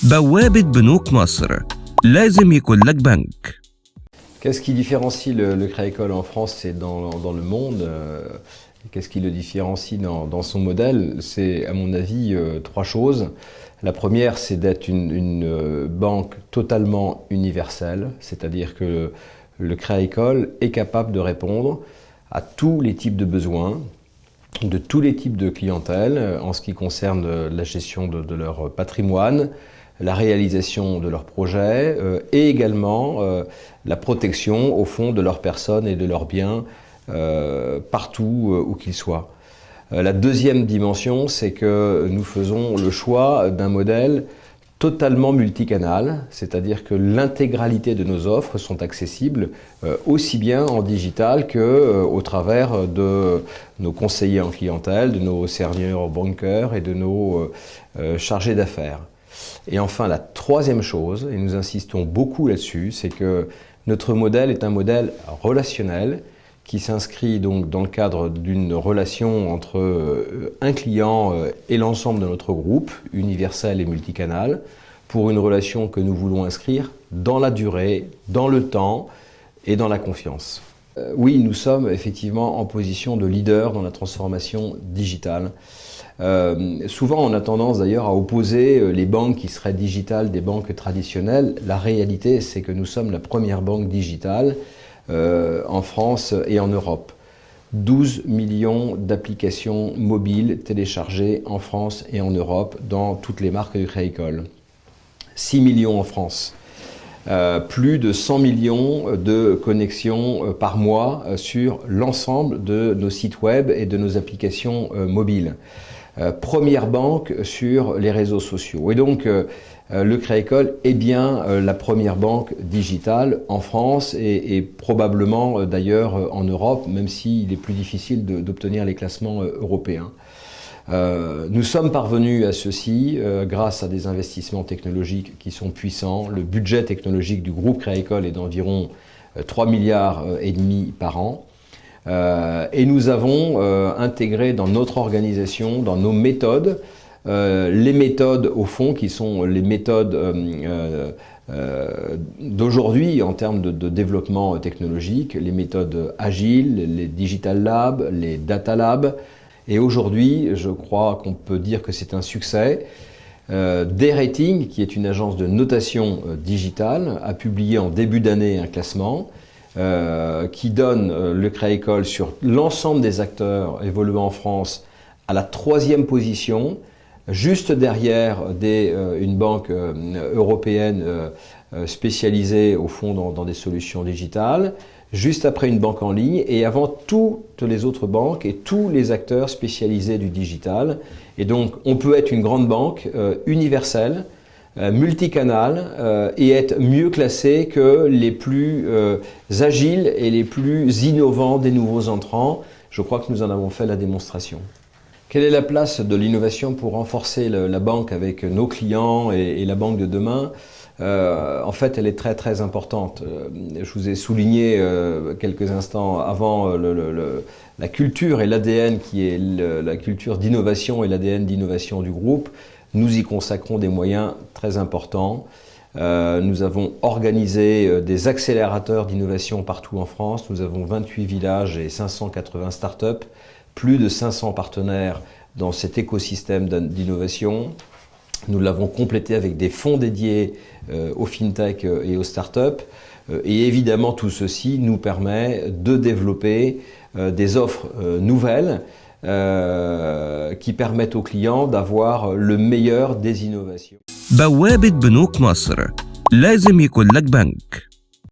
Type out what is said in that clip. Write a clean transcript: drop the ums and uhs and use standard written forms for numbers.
بوابة بنوك مصر لازم يكون لك بنك. Qu'est-ce qui différencie le Crédit Agricole en France et dans le monde Qu'est-ce qui le différencie dans son modèle? C'est, à mon avis, trois choses. La première, c'est d'être une banque totalement universelle, c'est-à-dire que le Crédit Agricole est capable de répondre à tous les types de besoins, de tous les types de clientèle, en ce qui concerne la gestion de leur patrimoine, la réalisation de leurs projets et également la protection au fond de leurs personnes et de leurs biens partout où qu'ils soient. La deuxième dimension, c'est que nous faisons le choix d'un modèle totalement multicanal, c'est-à-dire que l'intégralité de nos offres sont accessibles aussi bien en digital qu'au travers de nos conseillers en clientèle, de nos senior bankers et de nos chargés d'affaires. Et enfin, la troisième chose, et nous insistons beaucoup là-dessus, c'est que notre modèle est un modèle relationnel qui s'inscrit donc dans le cadre d'une relation entre un client et l'ensemble de notre groupe, universel et multicanal, pour une relation que nous voulons inscrire dans la durée, dans le temps et dans la confiance. Oui, nous sommes effectivement en position de leader dans la transformation digitale. Souvent, on a tendance d'ailleurs à opposer les banques qui seraient digitales des banques traditionnelles. La réalité, c'est que nous sommes la première banque digitale en France et en Europe. 12 millions d'applications mobiles téléchargées en France et en Europe dans toutes les marques du Crédit Agricole. 6 millions en France. Plus de 100 millions de connexions par mois sur l'ensemble de nos sites web et de nos applications mobiles. Première banque sur les réseaux sociaux. Et donc, le Crédit Agricole est bien la première banque digitale en France et probablement d'ailleurs en Europe, même s'il est plus difficile d'obtenir les classements européens. Nous sommes parvenus à ceci grâce à des investissements technologiques qui sont puissants. Le budget technologique du groupe Crédit Agricole est d'environ 3,5 milliards par an. Et nous avons intégré dans notre organisation, dans nos méthodes, les méthodes au fond qui sont les méthodes d'aujourd'hui en termes de développement technologique, les méthodes agiles, les digital labs, les data labs. Et aujourd'hui, je crois qu'on peut dire que c'est un succès. D-Rating, qui est une agence de notation digitale, a publié en début d'année un classement qui donne le Crédit Agricole sur l'ensemble des acteurs évoluant en France à la 3e position, juste derrière une banque européenne spécialisée au fond dans des solutions digitales, juste après une banque en ligne et avant toutes les autres banques et tous les acteurs spécialisés du digital. Et donc on peut être une grande banque universelle, multicanal et être mieux classé que les plus agiles et les plus innovants des nouveaux entrants. Je crois que nous en avons fait la démonstration. Quelle est la place de l'innovation pour renforcer la banque avec nos clients et la banque de demain? En fait, elle est très très importante. Je vous ai souligné quelques instants avant la culture et l'ADN qui est la culture d'innovation et l'ADN d'innovation du groupe. Nous y consacrons des moyens très importants. Nous avons organisé des accélérateurs d'innovation partout en France. Nous avons 28 villages et 580 startups, plus de 500 partenaires dans cet écosystème d'innovation. Nous l'avons complété avec des fonds dédiés aux fintech et aux startups. Et évidemment, tout ceci nous permet de développer des offres nouvelles qui permettent aux clients d'avoir le meilleur des innovations. بوابة بنوك مصر لازم يكون لك بنك.